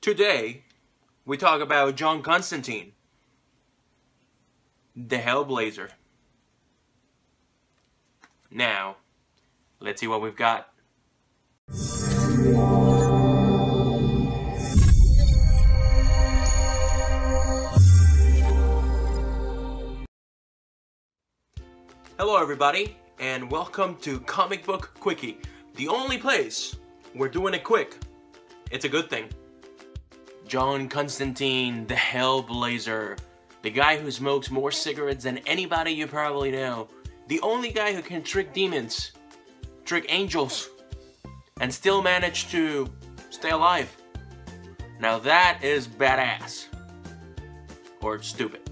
Today, we talk about John Constantine, the Hellblazer. Now, let's see what we've got. Hello everybody, and welcome to Comic Book Quickie, the only place we're doing it quick. It's a good thing. John Constantine, the Hellblazer, the guy who smokes more cigarettes than anybody you probably know, the only guy who can trick demons, trick angels, and still manage to stay alive. Now that is badass. Or stupid.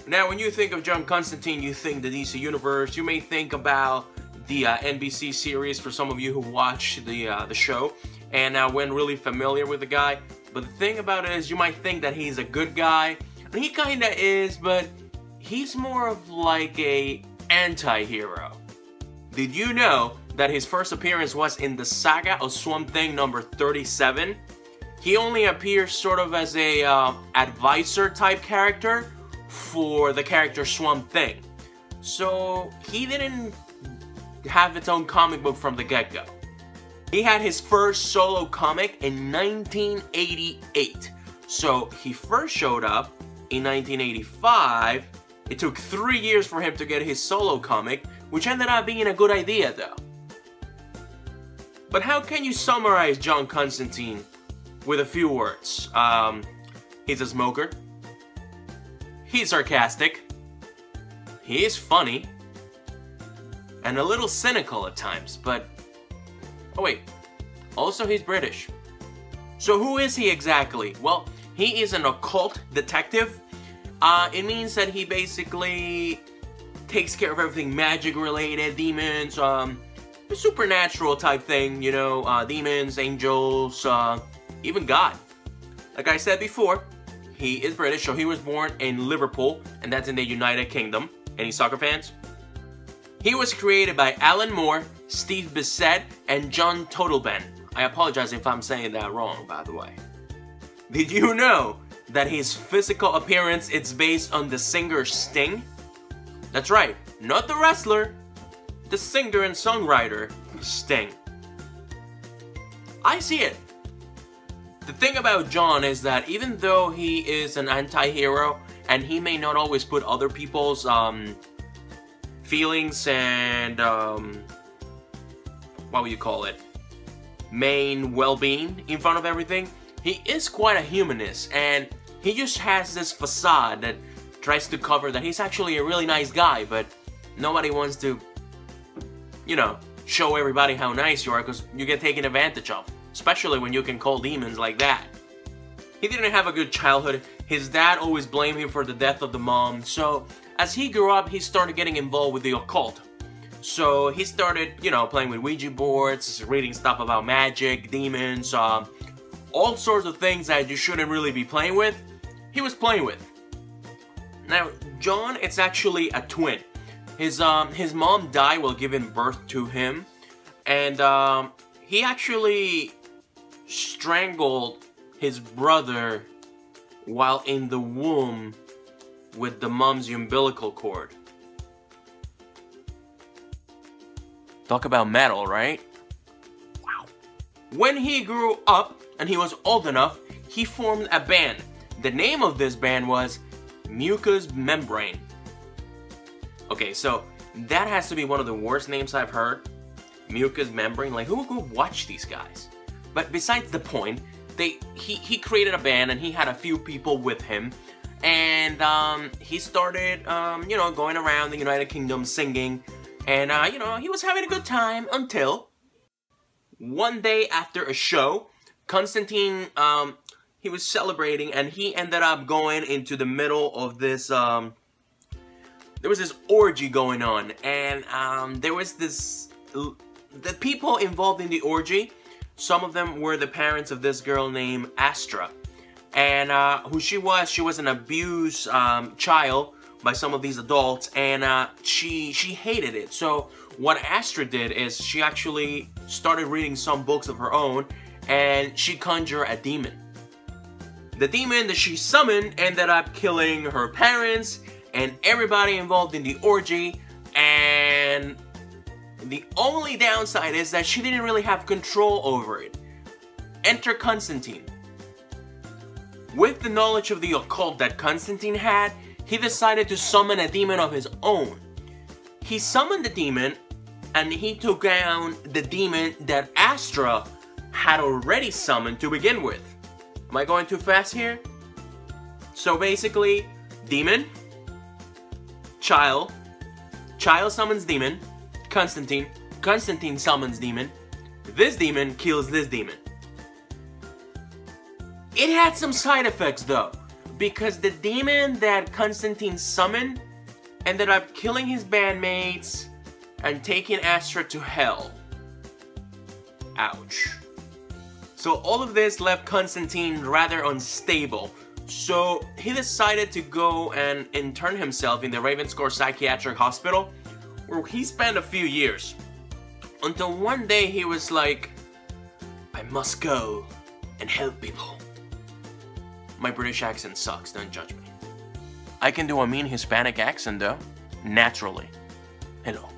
Now when you think of John Constantine, you think the DC Universe, you may think about the NBC series for some of you who watch the show and weren't really familiar with the guy. But the thing about it is you might think that he's a good guy. And he kinda is, but he's more of like a anti-hero. Did you know that his first appearance was in the saga of Swamp Thing number 37? He only appears sort of as a advisor type character for the character Swamp Thing. So he didn't have its own comic book from the get-go. He had his first solo comic in 1988. So he first showed up in 1985. It took 3 years for him to get his solo comic, which ended up being a good idea though. But how can you summarize John Constantine with a few words? He's a smoker. He's sarcastic. He is funny. And a little cynical at times, but... Oh wait, also he's British. So who is he exactly? Well, he is an occult detective. It means that he basically takes care of everything magic related, demons, supernatural type thing, you know, demons, angels, even God. Like I said before, he is British, so he was born in Liverpool, and that's in the United Kingdom. Any soccer fans? He was created by Alan Moore, Steve Bissett, and John Totleben. I apologize if I'm saying that wrong, by the way. Did you know that his physical appearance is based on the singer Sting? That's right, not the wrestler, the singer and songwriter Sting. I see it. The thing about John is that even though he is an anti-hero and he may not always put other people's feelings and what would you call it, main well-being in front of everything, he is quite a humanist, and he just has this facade that tries to cover that he's actually a really nice guy, but nobody wants to, you know, show everybody how nice you are because you get taken advantage of, especially when you can call demons like that. He didn't have a good childhood. His dad always blamed him for the death of the mom, so as he grew up, he started getting involved with the occult. So he started, you know, playing with Ouija boards, reading stuff about magic, demons, all sorts of things that you shouldn't really be playing with, he was playing with. Now, John is actually a twin. His mom died while giving birth to him, and he actually strangled his brother while in the womb with the mom's umbilical cord. Talk about metal, right? Wow. When he grew up and he was old enough, he formed a band. The name of this band was Mucous Membrane. Okay, so that has to be one of the worst names I've heard. Mucous Membrane, like who would watch these guys? But besides the point, he created a band and he had a few people with him. And he started, you know, going around the United Kingdom singing. And, you know, he was having a good time until one day after a show, Constantine, he was celebrating and he ended up going into the middle of this, there was this orgy going on. And there was this, the people involved in the orgy, some of them were the parents of this girl named Astra. And who she was an abused child by some of these adults, and she hated it. So what Astra did is she actually started reading some books of her own, and she conjured a demon. The demon that she summoned ended up killing her parents and everybody involved in the orgy, and the only downside is that she didn't really have control over it. Enter Constantine. With the knowledge of the occult that Constantine had, he decided to summon a demon of his own. He summoned the demon, and he took down the demon that Astra had already summoned to begin with. Am I going too fast here? So basically, demon, child summons demon, Constantine summons demon, this demon kills this demon. It had some side effects though, because the demon that Constantine summoned ended up killing his bandmates and taking Astra to hell. Ouch. So all of this left Constantine rather unstable. So he decided to go and intern himself in the Ravenscourt Psychiatric Hospital, where he spent a few years. Until one day he was like, I must go and help people. My British accent sucks, don't judge me. I can do a mean Hispanic accent though, naturally. Hello.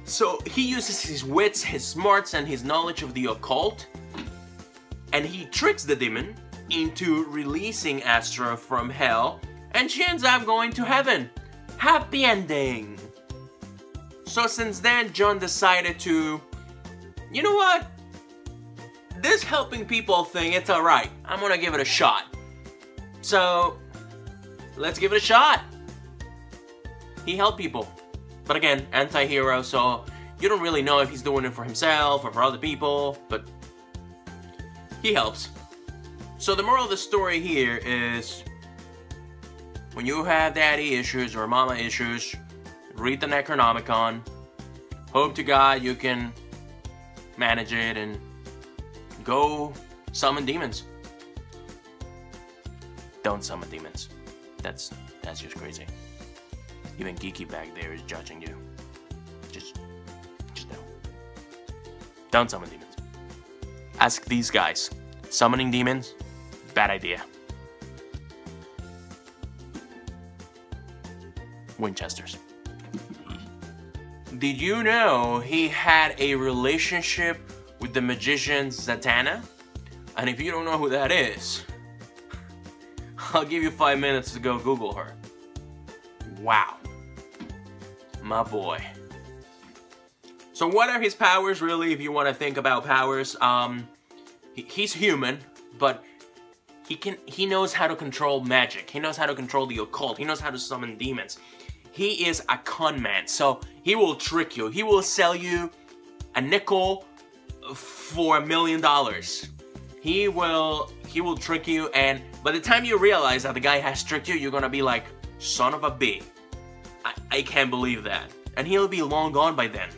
So he uses his wits, his smarts, and his knowledge of the occult, and he tricks the demon into releasing Astra from hell, and she ends up going to heaven. Happy ending! So since then, John decided to, you know what? This helping people thing, it's alright. I'm gonna give it a shot. So, let's give it a shot. He helped people. But again, anti-hero, so you don't really know if he's doing it for himself or for other people, but he helps. So the moral of the story here is, when you have daddy issues or mama issues, read the Necronomicon. Hope to God you can manage it and go summon demons. Don't summon demons. That's just crazy. Even Geeky back there is judging you. Just don't summon demons. Ask these guys. Summoning demons? Bad idea. Winchesters. Did you know he had a relationship with the magician Zatanna? And if you don't know who that is, I'll give you 5 minutes to go Google her. Wow. My boy. So what are his powers really, if you want to think about powers? He's human, but he knows how to control magic. He knows how to control the occult. He knows how to summon demons. He is a con man, so he will trick you. He will sell you a nickel for $1 million. He will trick you, and by the time you realize that the guy has tricked you, you're gonna be like, son of a b. I can't believe that. And he'll be long gone by then.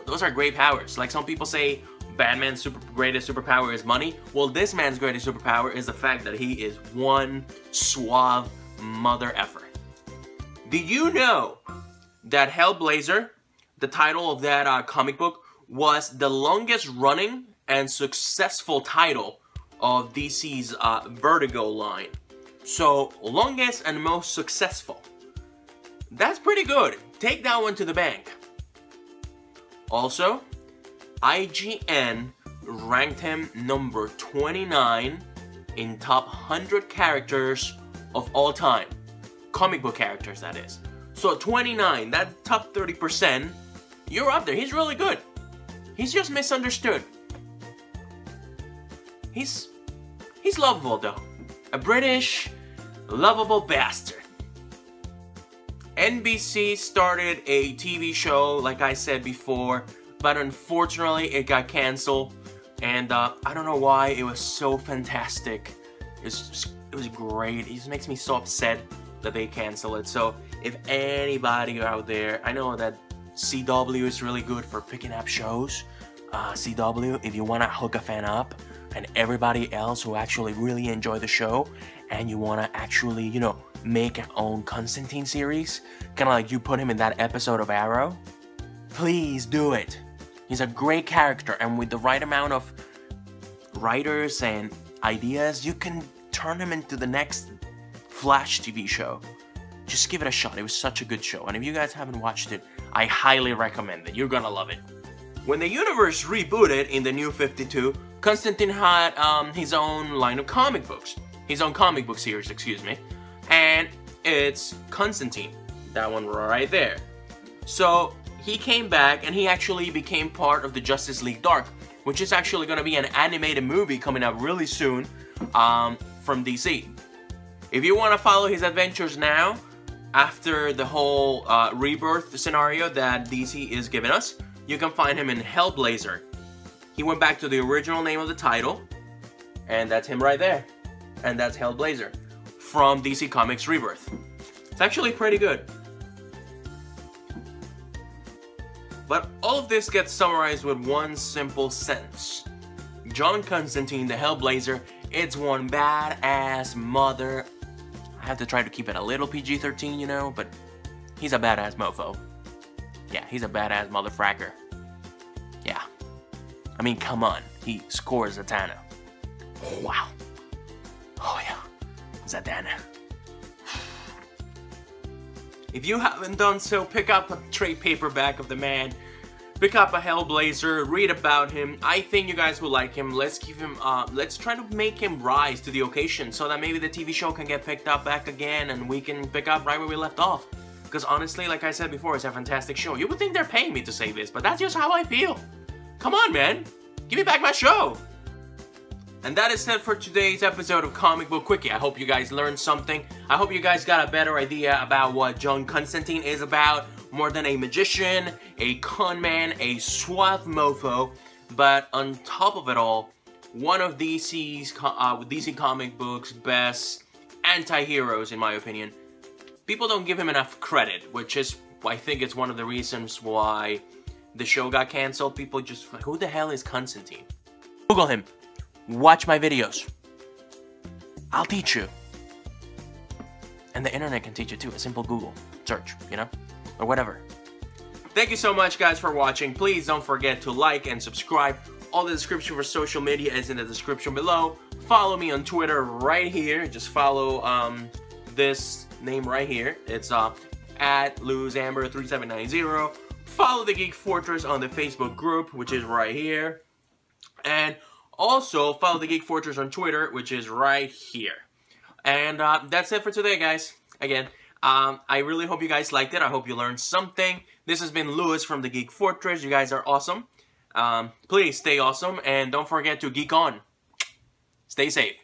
Those are great powers. Like some people say, Batman's greatest superpower is money. Well, this man's greatest superpower is the fact that he is one suave mother effer. Did you know that Hellblazer, the title of that comic book, was the longest running and successful title of DC's Vertigo line? So, longest and most successful. That's pretty good. Take that one to the bank. Also, IGN ranked him number 29 in top 100 characters of all time. Comic book characters, that is. So 29, that top 30%, you're up there. He's really good. He's just misunderstood. He's lovable though. A British, lovable bastard. NBC started a TV show, like I said before, but unfortunately it got canceled, and I don't know why. It was so fantastic. It was great. It just makes me so upset that they cancel it. So if anybody out there, I know that CW is really good for picking up shows. CW, if you want to hook a fan up, and everybody else who actually really enjoy the show, and you want to actually, you know, make your own Constantine series, kind of like you put him in that episode of Arrow, please do it. He's a great character, and with the right amount of writers and ideas, you can turn him into the next Flash TV show. Just give it a shot. It was such a good show, and if you guys haven't watched it, I highly recommend it. You're gonna love it. When the universe rebooted in the New 52, Constantine had his own line of comic books. His own comic book series, excuse me. And it's Constantine. That one right there. So he came back and he actually became part of the Justice League Dark, which is actually going to be an animated movie coming out really soon from DC. If you want to follow his adventures now, after the whole rebirth scenario that DC is giving us, you can find him in Hellblazer. He went back to the original name of the title, and that's him right there. And that's Hellblazer from DC Comics Rebirth. It's actually pretty good. But all of this gets summarized with one simple sentence. John Constantine, the Hellblazer, it's one badass mother. I have to try to keep it a little PG-13, you know, but he's a badass mofo. Yeah, he's a badass motherfracker. Yeah. I mean, come on. He scores Zatanna. Wow. Oh yeah. Zatanna. If you haven't done so, pick up a trade paperback of the man. Pick up a Hellblazer, read about him. I think you guys will like him. Let's give him, let's try to make him rise to the occasion so that maybe the TV show can get picked up back again and we can pick up right where we left off. Because honestly, like I said before, it's a fantastic show. You would think they're paying me to say this, but that's just how I feel. Come on, man. Give me back my show. And that is it for today's episode of Comic Book Quickie. I hope you guys learned something. I hope you guys got a better idea about what John Constantine is about. More than a magician, a con man, a suave mofo. But on top of it all, one of DC comic books' best anti-heroes, in my opinion. People don't give him enough credit, which is, I think it's one of the reasons why the show got canceled. People just like, who the hell is Constantine? Google him. Watch my videos. I'll teach you. And the internet can teach you too. A simple Google search, you know? Or whatever. Thank you so much, guys, for watching. Please don't forget to like and subscribe. All the description for social media is in the description below. Follow me on Twitter right here. Just follow this name right here. It's at LuzAmber3790. Follow the Geek Fortress on the Facebook group, which is right here. And also, follow the Geek Fortress on Twitter, which is right here. And that's it for today, guys. Again, I really hope you guys liked it. I hope you learned something. This has been Lewis from the Geek Fortress. You guys are awesome. Please stay awesome, and don't forget to geek on. Stay safe.